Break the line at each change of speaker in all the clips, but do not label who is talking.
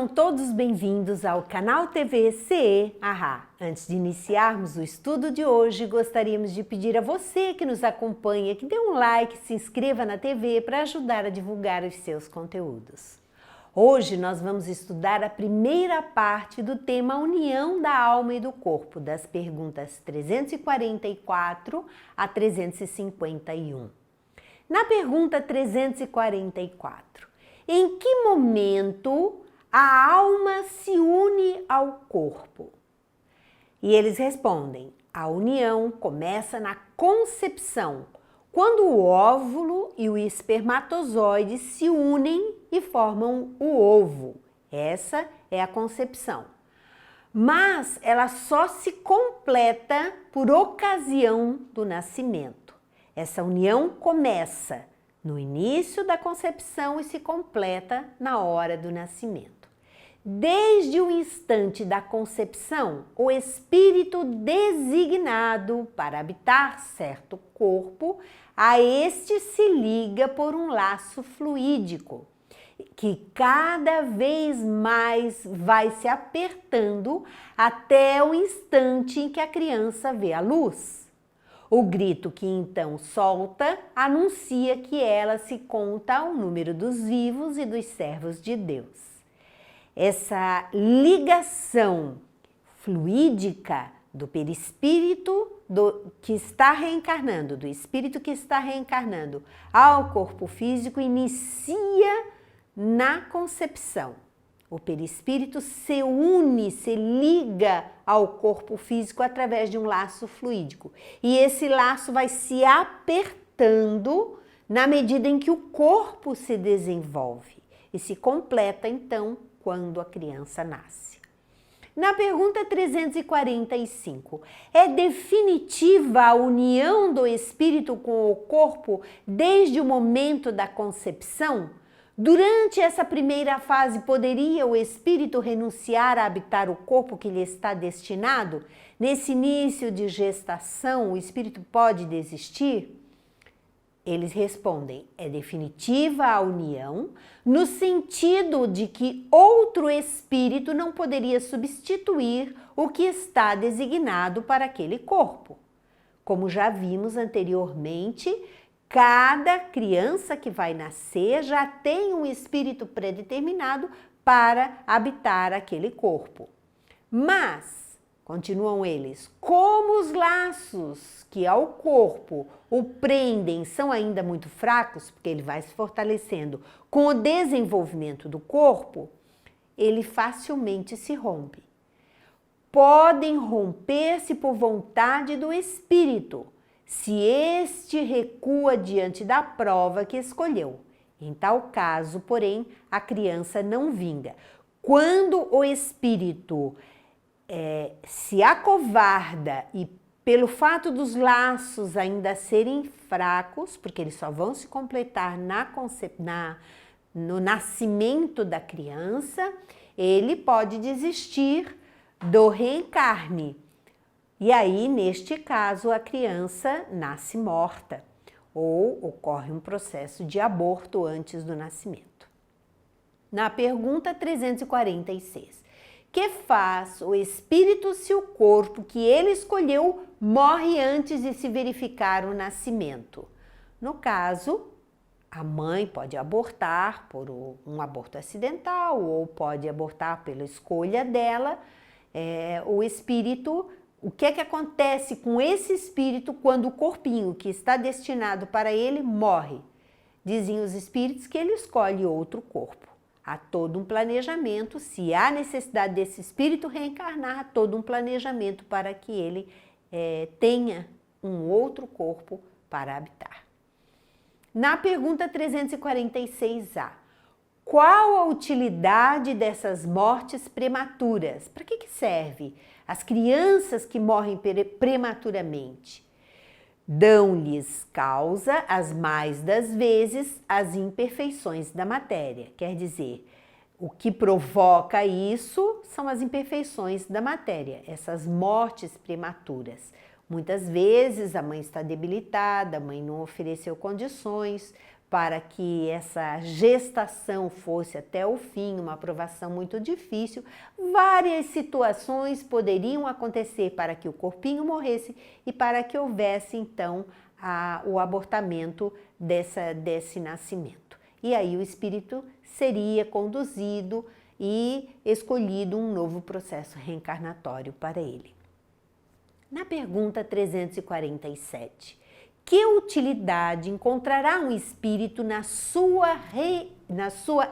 Sejam todos bem-vindos ao canal TV CE Arra. Antes de iniciarmos o estudo de hoje, gostaríamos de pedir a você que nos acompanha que dê um like, se inscreva na TV para ajudar a divulgar os seus conteúdos. Hoje nós vamos estudar a primeira parte do tema União da Alma e do Corpo, das perguntas 344 a 351. Na pergunta 344, em que momento a alma se une ao corpo? E eles respondem, a união começa na concepção, quando o óvulo e o espermatozoide se unem e formam o ovo. Essa é a concepção. Mas ela só se completa por ocasião do nascimento. Essa união começa no início da concepção e se completa na hora do nascimento. Desde o instante da concepção, o espírito designado para habitar certo corpo, a este se liga por um laço fluídico, que cada vez mais vai se apertando até o instante em que a criança vê a luz. O grito que então solta anuncia que ela se conta ao número dos vivos e dos servos de Deus. Essa ligação fluídica do perispírito que está reencarnando, do espírito que está reencarnando ao corpo físico, inicia na concepção. O perispírito se une, se liga ao corpo físico através de um laço fluídico. E esse laço vai se apertando na medida em que o corpo se desenvolve e se completa, então, quando a criança nasce. Na pergunta 345, é definitiva a união do espírito com o corpo desde o momento da concepção? Durante essa primeira fase, poderia o espírito renunciar a habitar o corpo que lhe está destinado? Nesse início de gestação, o espírito pode desistir? Eles respondem, é definitiva a união, no sentido de que outro espírito não poderia substituir o que está designado para aquele corpo. Como já vimos anteriormente, cada criança que vai nascer já tem um espírito predeterminado para habitar aquele corpo. Mas, continuam eles, como os laços que ao corpo o prendem são ainda muito fracos, porque ele vai se fortalecendo com o desenvolvimento do corpo, ele facilmente se rompe. Podem romper-se por vontade do espírito, se este recua diante da prova que escolheu. Em tal caso, porém, a criança não vinga. Quando o espírito se acovarda e pelo fato dos laços ainda serem fracos, porque eles só vão se completar no nascimento da criança, ele pode desistir do reencarne. E aí, neste caso, a criança nasce morta ou ocorre um processo de aborto antes do nascimento. Na pergunta 346, que faz o espírito se o corpo que ele escolheu morre antes de se verificar o nascimento? No caso, a mãe pode abortar por um aborto acidental ou pode abortar pela escolha dela, o espírito. O que é que acontece com esse espírito quando o corpinho que está destinado para ele morre? Dizem os espíritos que ele escolhe outro corpo. Há todo um planejamento, se há necessidade desse espírito reencarnar, há todo um planejamento para que ele tenha um outro corpo para habitar. Na pergunta 346A, qual a utilidade dessas mortes prematuras? Para que serve? As crianças que morrem prematuramente dão-lhes causa, as mais das vezes, as imperfeições da matéria. Quer dizer, o que provoca isso são as imperfeições da matéria, essas mortes prematuras. Muitas vezes a mãe está debilitada, a mãe não ofereceu condições para que essa gestação fosse até o fim, uma provação muito difícil, várias situações poderiam acontecer para que o corpinho morresse e para que houvesse então o abortamento desse nascimento. E aí o espírito seria conduzido e escolhido um novo processo reencarnatório para ele. Na pergunta 347, que utilidade encontrará um espírito na sua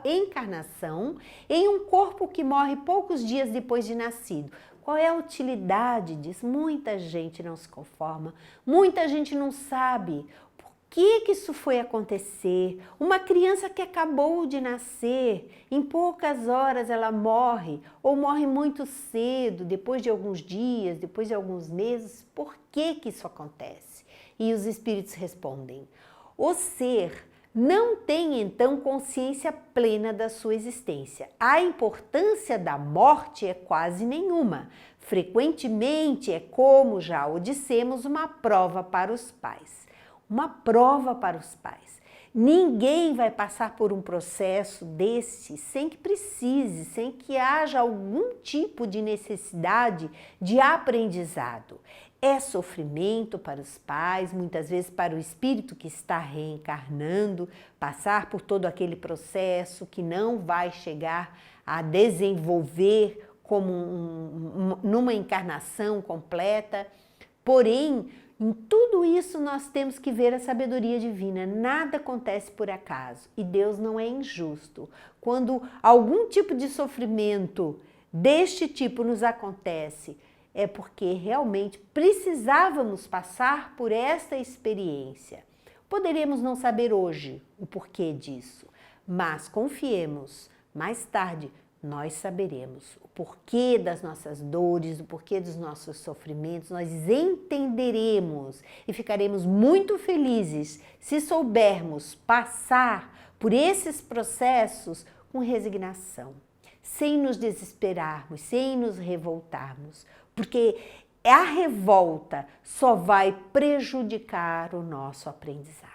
encarnação em um corpo que morre poucos dias depois de nascido? Qual é a utilidade disso? Muita gente não se conforma, muita gente não sabe por que isso foi acontecer. Uma criança que acabou de nascer, em poucas horas ela morre, ou morre muito cedo, depois de alguns dias, depois de alguns meses. Por que isso acontece? E os espíritos respondem: o ser não tem então consciência plena da sua existência. A importância da morte é quase nenhuma. Frequentemente é, como já o dissemos, uma prova para os pais. Uma prova para os pais. Ninguém vai passar por um processo desse sem que precise, sem que haja algum tipo de necessidade de aprendizado. É sofrimento para os pais, muitas vezes para o espírito que está reencarnando, passar por todo aquele processo que não vai chegar a desenvolver como numa encarnação completa. Porém, em tudo isso nós temos que ver a sabedoria divina. Nada acontece por acaso e Deus não é injusto. Quando algum tipo de sofrimento deste tipo nos acontece, é porque realmente precisávamos passar por esta experiência. Poderíamos não saber hoje o porquê disso, mas confiemos, mais tarde nós saberemos o porquê das nossas dores, o porquê dos nossos sofrimentos, nós entenderemos e ficaremos muito felizes se soubermos passar por esses processos com resignação, sem nos desesperarmos, sem nos revoltarmos, porque a revolta só vai prejudicar o nosso aprendizado.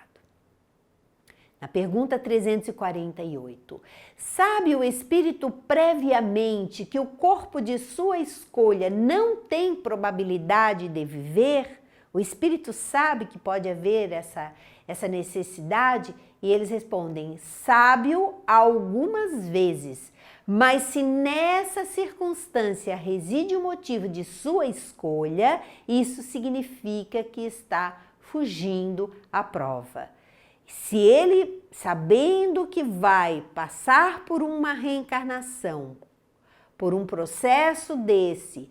Na pergunta 348, sabe o espírito previamente que o corpo de sua escolha não tem probabilidade de viver? O espírito sabe que pode haver essa necessidade? E eles respondem, sabe-o algumas vezes, mas se nessa circunstância reside o motivo de sua escolha, isso significa que está fugindo à prova. Se ele, sabendo que vai passar por uma reencarnação, por um processo desse,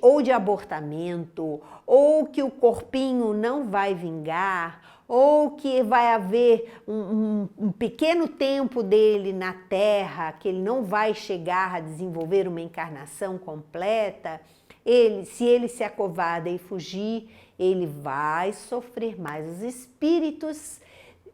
ou de abortamento, ou que o corpinho não vai vingar, ou que vai haver um pequeno tempo dele na Terra, que ele não vai chegar a desenvolver uma encarnação completa, se ele se acovarda e fugir, ele vai sofrer mais. Os espíritos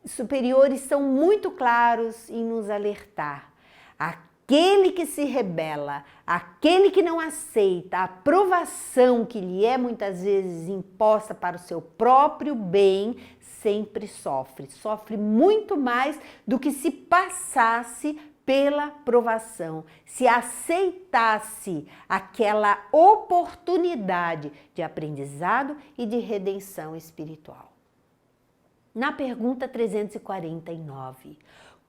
superiores são muito claros em nos alertar. Aquele que se rebela, aquele que não aceita a aprovação que lhe é muitas vezes imposta para o seu próprio bem, sempre sofre muito mais do que se passasse pela provação, se aceitasse aquela oportunidade de aprendizado e de redenção espiritual. Na pergunta 349,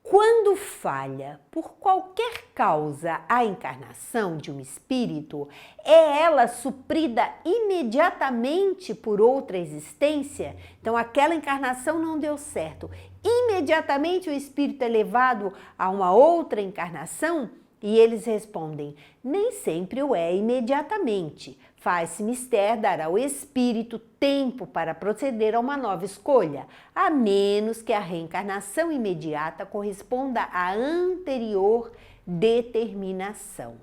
quando falha por qualquer causa a encarnação de um espírito, é ela suprida imediatamente por outra existência? Então aquela encarnação não deu certo. Imediatamente o espírito é levado a uma outra encarnação? E eles respondem, nem sempre o é imediatamente. Faz-se mister dar ao espírito tempo para proceder a uma nova escolha, a menos que a reencarnação imediata corresponda à anterior determinação.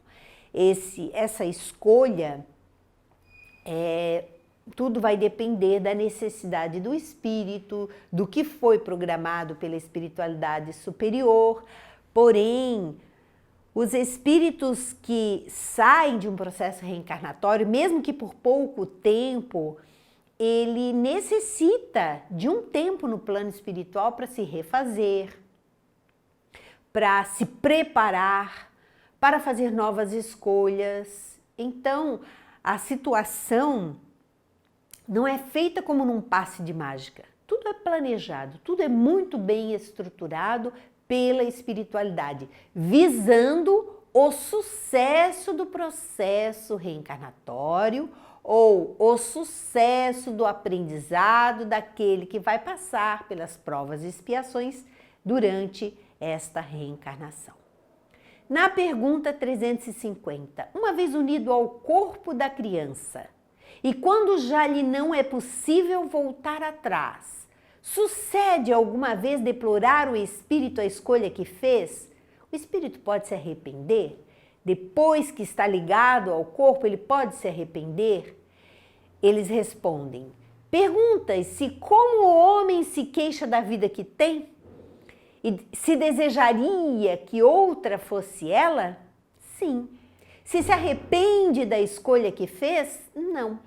Essa escolha, tudo vai depender da necessidade do espírito, do que foi programado pela espiritualidade superior, porém, os espíritos que saem de um processo reencarnatório, mesmo que por pouco tempo, ele necessita de um tempo no plano espiritual para se refazer, para se preparar, para fazer novas escolhas. Então, a situação não é feita como num passe de mágica. Tudo é planejado, tudo é muito bem estruturado pela espiritualidade, visando o sucesso do processo reencarnatório ou o sucesso do aprendizado daquele que vai passar pelas provas e expiações durante esta reencarnação. Na pergunta 350, uma vez unido ao corpo da criança, e quando já lhe não é possível voltar atrás, sucede alguma vez deplorar o espírito a escolha que fez? O espírito pode se arrepender? Depois que está ligado ao corpo, ele pode se arrepender? Eles respondem: perguntas-se como o homem se queixa da vida que tem? E se desejaria que outra fosse ela? Sim. Se arrepende da escolha que fez? Não.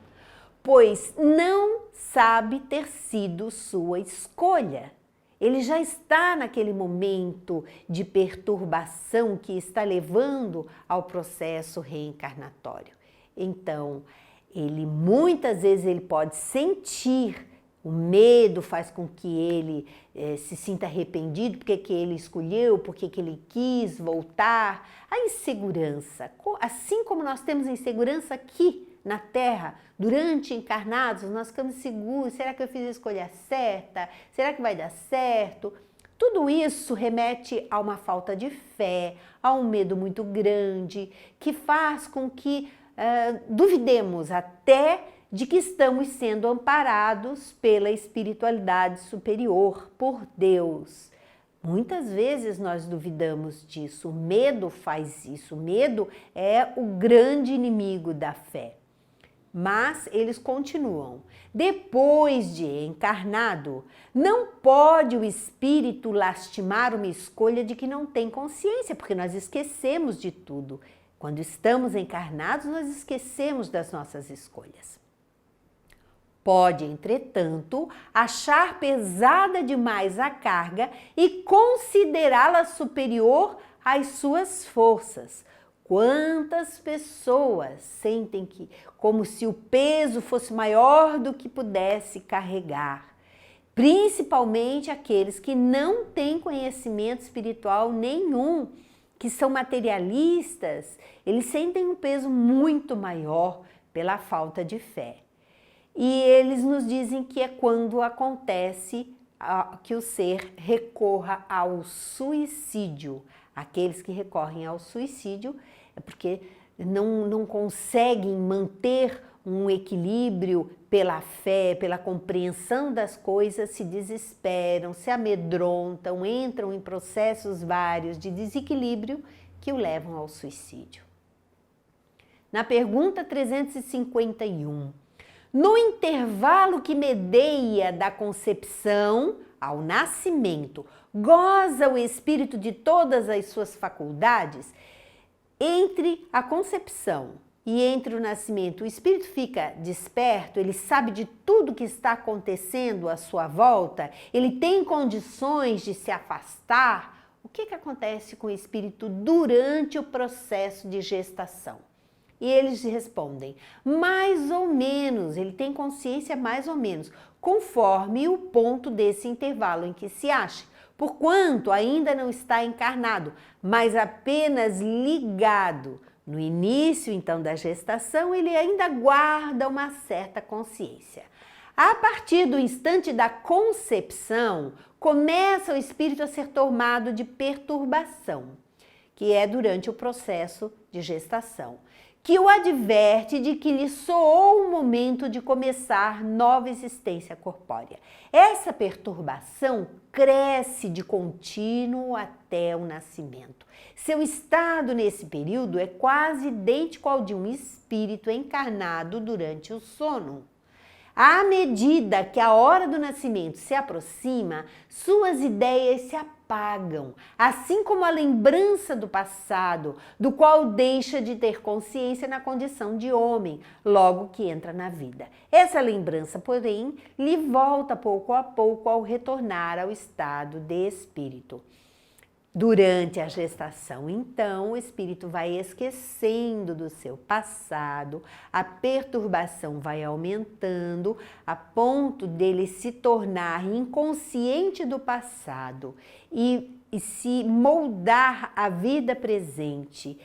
Pois não sabe ter sido sua escolha. Ele já está naquele momento de perturbação que está levando ao processo reencarnatório. Então, muitas vezes ele pode sentir, o medo faz com que ele se sinta arrependido, porque que ele escolheu, porque que ele quis voltar. A insegurança, assim como nós temos insegurança aqui na Terra, durante encarnados, nós ficamos seguros, será que eu fiz a escolha certa? Será que vai dar certo? Tudo isso remete a uma falta de fé, a um medo muito grande, que faz com que duvidemos até de que estamos sendo amparados pela espiritualidade superior, por Deus. Muitas vezes nós duvidamos disso, o medo faz isso, o medo é o grande inimigo da fé. Mas eles continuam. Depois de encarnado, não pode o espírito lastimar uma escolha de que não tem consciência, porque nós esquecemos de tudo. Quando estamos encarnados, nós esquecemos das nossas escolhas. Pode, entretanto, achar pesada demais a carga e considerá-la superior às suas forças. Quantas pessoas sentem como se o peso fosse maior do que pudesse carregar, principalmente aqueles que não têm conhecimento espiritual nenhum, que são materialistas, eles sentem um peso muito maior pela falta de fé. E eles nos dizem que é quando acontece que o ser recorra ao suicídio. Aqueles que recorrem ao suicídio é porque não conseguem manter um equilíbrio pela fé, pela compreensão das coisas, se desesperam, se amedrontam, entram em processos vários de desequilíbrio que o levam ao suicídio. Na pergunta 351, no intervalo que medeia da concepção ao nascimento, goza o espírito de todas as suas faculdades? Entre a concepção e entre o nascimento, o espírito fica desperto, ele sabe de tudo que está acontecendo à sua volta, ele tem condições de se afastar. O que acontece com o espírito durante o processo de gestação? E eles respondem, mais ou menos, ele tem consciência mais ou menos, conforme o ponto desse intervalo em que se acha, porquanto ainda não está encarnado, mas apenas ligado. No início, então, da gestação, ele ainda guarda uma certa consciência. A partir do instante da concepção, começa o espírito a ser tomado de perturbação, que é durante o processo de gestação, que o adverte de que lhe soou o momento de começar nova existência corpórea. Essa perturbação cresce de contínuo até o nascimento. Seu estado nesse período é quase idêntico ao de um espírito encarnado durante o sono. À medida que a hora do nascimento se aproxima, suas ideias se apagam apagam, assim como a lembrança do passado, do qual deixa de ter consciência na condição de homem, logo que entra na vida. Essa lembrança, porém, lhe volta pouco a pouco ao retornar ao estado de espírito. Durante a gestação, então, o espírito vai esquecendo do seu passado, a perturbação vai aumentando a ponto dele se tornar inconsciente do passado e se moldar a vida presente,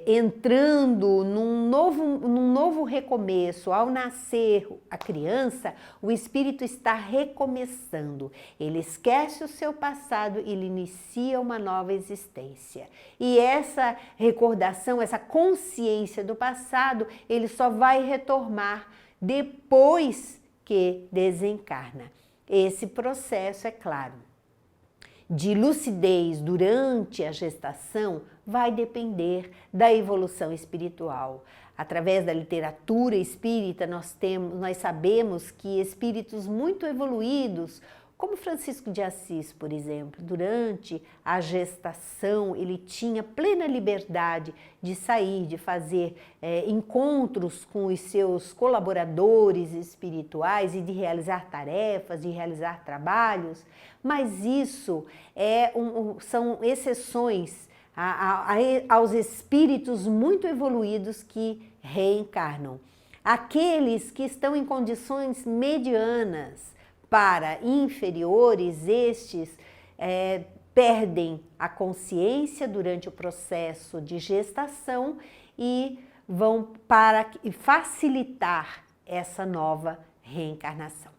entrando num novo recomeço. Ao nascer a criança, o espírito está recomeçando. Ele esquece o seu passado e ele inicia uma nova existência. E essa recordação, essa consciência do passado, ele só vai retomar depois que desencarna. Esse processo, é claro, de lucidez durante a gestação vai depender da evolução espiritual. Através da literatura espírita, nós sabemos que espíritos muito evoluídos, como Francisco de Assis, por exemplo, durante a gestação, ele tinha plena liberdade de sair, de fazer encontros com os seus colaboradores espirituais e de realizar tarefas, de realizar trabalhos, mas isso são exceções aos espíritos muito evoluídos que reencarnam. Aqueles que estão em condições medianas para inferiores, estes perdem a consciência durante o processo de gestação e vão para facilitar essa nova reencarnação.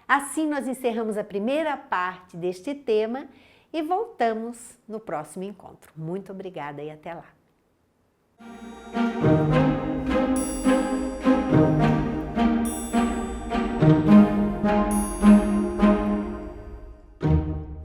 Assim nós encerramos a primeira parte deste tema e voltamos no próximo encontro. Muito obrigada e até lá!